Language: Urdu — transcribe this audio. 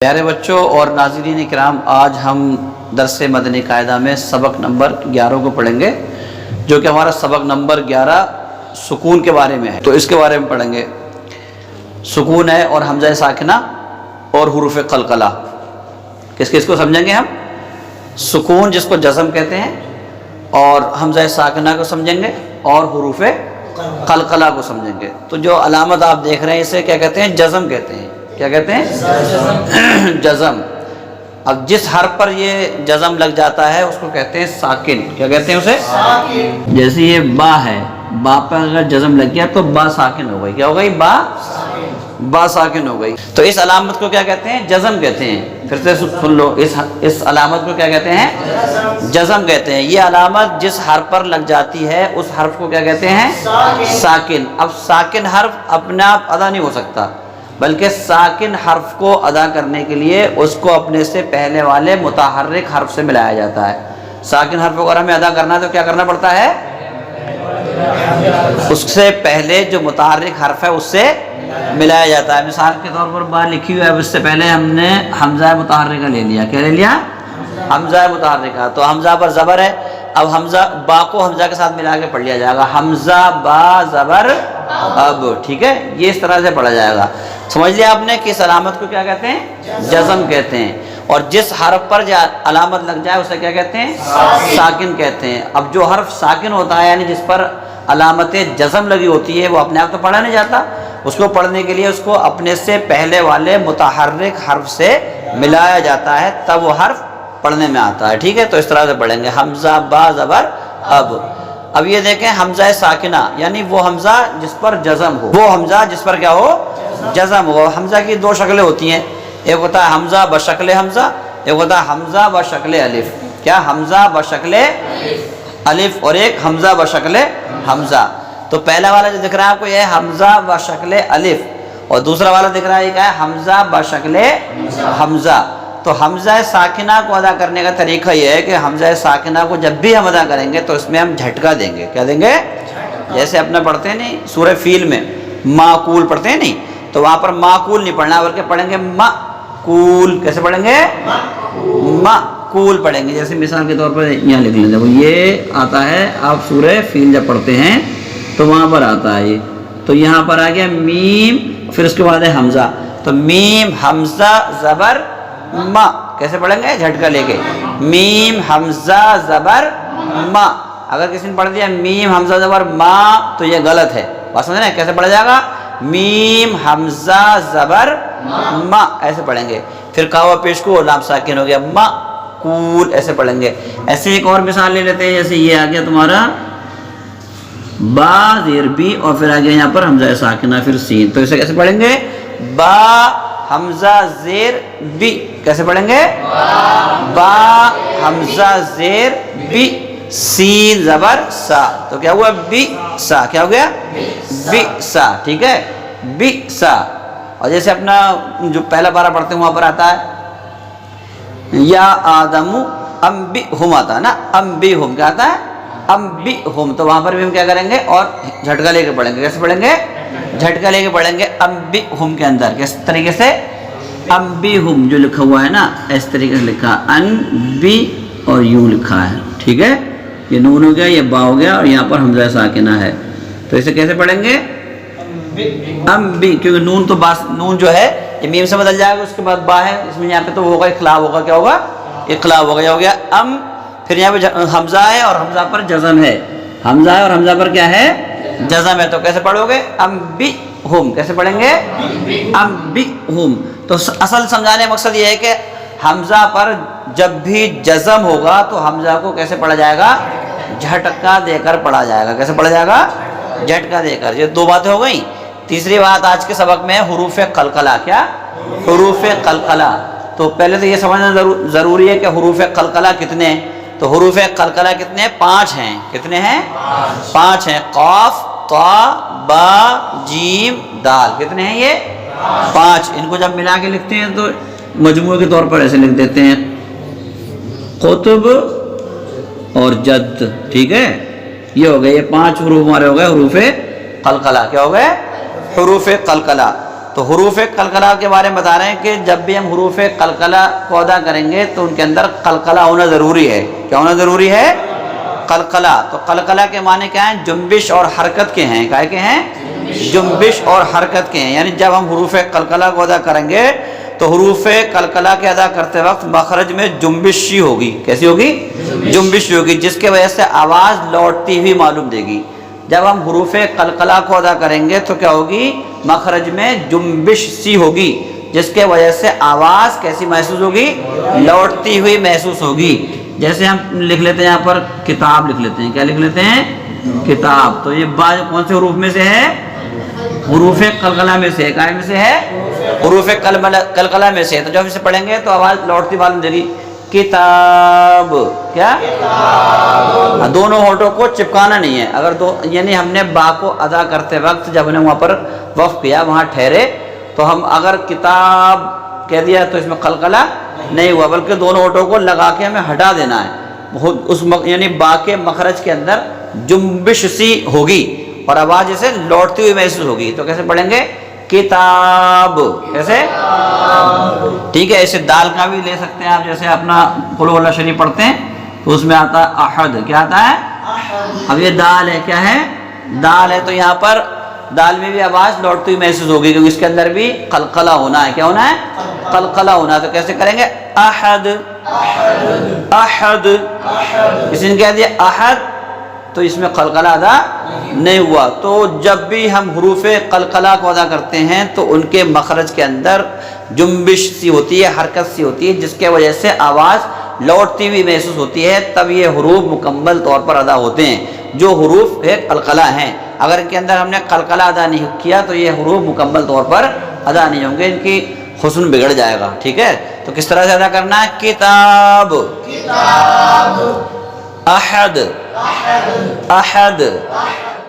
پیارے بچوں اور ناظرین کرام، آج ہم درس مدنی قاعدہ میں سبق نمبر 11 کو پڑھیں گے، جو کہ ہمارا سبق نمبر 11 سکون کے بارے میں ہے۔ تو اس کے بارے میں پڑھیں گے۔ سکون ہے اور حمزہ ساکنہ اور حروف قلقلہ، کس کو سمجھیں گے ہم؟ سکون جس کو جزم کہتے ہیں، اور حمزہ ساکنہ کو سمجھیں گے، اور حروف قلقلہ کو سمجھیں گے۔ تو جو علامت آپ دیکھ رہے ہیں اسے کیا کہتے ہیں؟ جزم کہتے ہیں۔ کیا کہتے ہیں؟ جزم۔ اب جس حرف پر یہ جزم لگ جاتا ہے اس کو کہتے ہیں ساکن۔ کیا کہتے ہیں اسے؟ ساکن۔ جیسے یہ با ہے، با پر اگر جزم لگ گیا تو با ساکن ہو گئی۔ کیا ہو گئی؟ با ساکن ہو گئی۔ تو اس علامت کو کیا کہتے ہیں؟ جزم کہتے ہیں۔ پھر سے سن لو، اس علامت کو کیا کہتے ہیں؟ جزم کہتے ہیں۔ یہ علامت جس حرف پر لگ جاتی ہے اس حرف کو کیا کہتے ہیں؟ ساکن۔ اب ساکن حرف اپنے آپ ادا نہیں ہو سکتا، بلکہ ساکن حرف کو ادا کرنے کے لیے اس کو اپنے سے پہلے والے متحرک حرف سے ملایا جاتا ہے۔ ساکن حرف کو اگر ہمیں ادا کرنا ہے تو کیا کرنا پڑتا ہے؟ اس سے پہلے جو متحرک حرف ہے اس سے ملایا جاتا ہے۔ مثال کے طور پر با لکھی ہوئی ہے، اب اس سے پہلے ہم نے حمزہ متحرکہ لے لیا۔ کیا لے لیا؟ حمزہ متحرکہ۔ تو حمزہ پر زبر ہے، اب حمزہ با کو حمزہ کے ساتھ ملا کے پڑھ لیا جائے گا، حمزہ با زبر اب۔ ٹھیک ہے، یہ اس طرح سے پڑھا جائے گا۔ سمجھ لیا آپ نے کہ اس علامت کو کیا کہتے ہیں؟ جزم کہتے ہیں۔ اور جس حرف پر علامت لگ جائے اسے کیا کہتے ہیں؟ ساکن کہتے ہیں۔ اب جو حرف ساکن ہوتا ہے، یعنی جس پر علامت جزم لگی ہوتی ہے، وہ اپنے آپ تو پڑھا نہیں جاتا، اس کو پڑھنے کے لیے اس کو اپنے سے پہلے والے متحرک حرف سے ملایا جاتا ہے، تب وہ حرف پڑھنے میں آتا ہے۔ ٹھیک ہے، تو اس طرح سے پڑھیں گے، حمزہ با زبر اب۔ اب یہ دیکھیں، حمزہ ساکنہ یعنی وہ حمزہ جس پر جزم ہو، وہ حمزہ جس پر کیا ہو؟ جزم ہو۔ حمزہ کی دو شکلیں ہوتی ہیں، ایک ہوتا ہے حمزہ بشکل حمزہ، ایک ہوتا ہے حمزہ بشکل الف۔ کیا؟ حمزہ بشکل الف، اور ایک حمزہ بشکل حمزہ۔ تو پہلا والا جو دکھ رہا ہے آپ کو، یہ ہے حمزہ بشکل الف، اور دوسرا والا دکھ رہا ہے یہ کیا ہے؟ حمزہ بشکل حمزہ۔ تو حمزہ ساکنہ کو ادا کرنے کا طریقہ یہ ہے کہ حمزہ ساکنہ کو جب بھی ہم ادا کریں گے تو اس میں ہم جھٹکا دیں گے۔ کیا دیں گے؟ جیسے اپنے پڑھتے ہیں نہیں سورہ فیل میں معقول پڑھتے ہیں نہیں، تو وہاں پر معقول نہیں پڑھنا بلکہ پڑھیں گے معقول۔ کیسے پڑھیں گے؟ معقول پڑھیں گے۔ جیسے مثال کے طور پر یہاں لکھ لیں، دیکھو یہ آتا ہے، آپ سورہ فیل جب پڑھتے ہیں تو وہاں پر آتا ہے یہ، تو یہاں پر آ گیا میم، پھر اس کے بعد ہے حمزہ، تو میم حمزہ زبر ما۔ کیسے پڑھیں گے؟ جھٹکا لے کے، میم حمزہ زبر ما۔ اگر کسی نے پڑھ دیا میم حمزہ زبر ما تو یہ غلط ہے، بات سمجھ رہے ہیں؟ کیسے پڑھا جائے گا؟ میم حمزہ زبر ما، ایسے پڑھیں گے۔ پھر کاوا پیش کو لام ساکن ہو گیا، معقول، ایسے پڑھیں گے۔ ایسے ایک اور مثال لے لیتے ہیں، جیسے یہ آ گیا تمہارا با زیر بی، اور پھر آ گیا یہاں پر حمزہ ساکنہ پھر سین، تو اسے کیسے پڑھیں گے؟ با حمزہ زیر بی۔ کیسے پڑھیں گے؟ با حمزہ زیر بی، سین زبر سا، تو کیا ہوا؟ بی سا۔ کیا ہو گیا؟ بی سا۔ ٹھیک ہے، بی سا۔ اور جیسے اپنا جو پہلا پارہ پڑھتے ہیں وہاں پر آتا ہے یا آدم انبئہم، آتا ہے نا انبئہم، کیا آتا ہے؟ انبئہم، تو وہاں پر بھی ہم کیا کریں گے؟ اور جھٹکا لے کے پڑھیں گے۔ کیسے پڑھیں گے؟ جھٹکا لے کے پڑھیں گے انبئہم کے اندر۔ کس طریقے سے؟ انبئہم جو لکھا ہوا ہے نا، اس طریقے سے لکھا، انبی اور یوں لکھا ہے۔ ٹھیک ہے، یہ نون ہو گیا، یہ با ہو گیا، اور یہاں پر حمزہ ساکنہ ہے، تو اسے کیسے پڑھیں گے؟ انبی، کیونکہ نون تو نون جو ہے یہ میم سے بدل جائے گا، اس کے بعد با ہے، اس میں یہاں پہ تو ہوگا اقلاب ہوگا۔ کیا ہوگا؟ اقلاب ہوگا۔ یہ ہو گیا پھر یہاں پہ حمزہ ہے اور حمزہ پر جزم ہے، حمزہ ہے اور حمزہ پر کیا ہے؟ جزم ہے، تو کیسے پڑھو گے؟ انبئہم۔ کیسے پڑھیں گے؟ انبئہم۔ تو اصل سمجھانے کا مقصد یہ ہے کہ حمزہ پر جب بھی جزم ہوگا تو حمزہ کو کیسے پڑھا جائے گا؟ جھٹکا دے کر پڑھا جائے گا۔ کیسے پڑھا جائے گا؟ جھٹکا دے کر۔ یہ دو باتیں ہو گئیں۔ تیسری بات آج کے سبق میں حروف قلقلہ۔ کیا؟ حروف قلقلہ۔ تو پہلے تو یہ سمجھنا ضروری ہے کہ حروف قلقلہ کتنے ہیں۔ تو حروف قلقلہ کتنے ہیں؟ 5 ہیں۔ کتنے ہیں؟ 5 ہیں۔ قاف، طا، با، جیم، دال۔ کتنے ہیں یہ؟ 5۔ ان کو جب ملا کے لکھتے ہیں تو مجموعے کے طور پر ایسے لکھ دیتے ہیں، قطب اور جد۔ ٹھیک ہے، یہ ہو گئے، یہ 5 حروف ہمارے ہو گئے حروف قلقلہ۔ کیا ہو گئے؟ حروف قلقلہ۔ تو حروف قلقلہ کے بارے میں بتا رہے ہیں کہ جب بھی ہم حروف قلقلہ کو ادا کریں گے تو ان کے اندر قلقلہ ہونا ضروری ہے. کیا ہونا ضروری ہے؟ قلقلہ. تو قلقلہ کے معنی کیا ہیں؟ جنبش اور حرکت کے ہیں. کیا کے ہیں؟ جنبش اور حرکت کے ہیں. یعنی جب ہم حروف قلقلہ کو ادا کریں گے تو حروف قلقلہ کے ادا کرتے وقت مخرج میں جنبش ہی ہوگی. کیسی ہوگی؟ جنبش ہوگی، جس کے وجہ سے آواز لوٹتی ہوئی معلوم دے گی. جب ہم حروف قلقلہ کو ادا کریں گے تو کیا ہوگی؟ مخرج میں جنبش سی ہوگی، جس کے وجہ سے آواز کیسی محسوس ہوگی؟ لوٹتی ہوئی محسوس ہوگی. جیسے ہم لکھ لیتے ہیں یہاں پر کتاب لکھ لیتے ہیں. کیا لکھ لیتے ہیں؟ کتاب. تو یہ با کون سے حروف میں سے ہے؟ حروف قلقلہ میں سے. کیا میں سے ہے؟ حروف قلقلہ میں سے. تو جب اسے پڑھیں گے تو آواز لوٹتی معلوم دے گی. کتاب. کیا؟ دونوں ہونٹوں کو چپکانا نہیں ہے. اگر یعنی ہم نے با کو ادا کرتے وقت جب نے وہاں پر وقف کیا، وہاں ٹھہرے، تو ہم اگر کتاب کہہ دیا تو اس میں قلقلہ نہیں ہوا، بلکہ دونوں ہونٹوں کو لگا کے ہمیں ہٹا دینا ہے. اس یعنی با کے مخرج کے اندر جنبش سی ہوگی اور آواز اسے لوٹتی ہوئی محسوس ہوگی. تو کیسے پڑھیں گے؟ کتاب. کیسے؟ ٹھیک ہے. اسے دال کا بھی لے سکتے ہیں آپ. جیسے اپنا قل هو اللہ شریف پڑھتے ہیں تو اس میں آتا ہے احد. کیا آتا ہے؟ اب یہ دال ہے. کیا ہے؟ دال ہے. تو یہاں پر دال میں بھی آواز لوٹتی ہوئی محسوس ہوگی کیونکہ اس کے اندر بھی قلقلہ ہونا ہے. کیا ہونا ہے؟ قلقلہ ہونا ہے. تو کیسے کریں گے؟ احد. احد. کسی نے کہہ دیا احد تو اس میں قلقلہ ادا نہیں ہوا. تو جب بھی ہم حروف قلقلہ کو ادا کرتے ہیں تو ان کے مخرج کے اندر جنبش سی ہوتی ہے، حرکت سی ہوتی ہے، جس کے وجہ سے آواز لوٹتی ہوئی محسوس ہوتی ہے. تب یہ حروف مکمل طور پر ادا ہوتے ہیں جو حروف قلقلہ ہیں. اگر ان کے اندر ہم نے قلقلہ ادا نہیں کیا تو یہ حروف مکمل طور پر ادا نہیں ہوں گے، ان کی حسن بگڑ جائے گا. ٹھیک ہے. تو کس طرح سے ادا کرنا ہے؟ کتاب. احد. احد.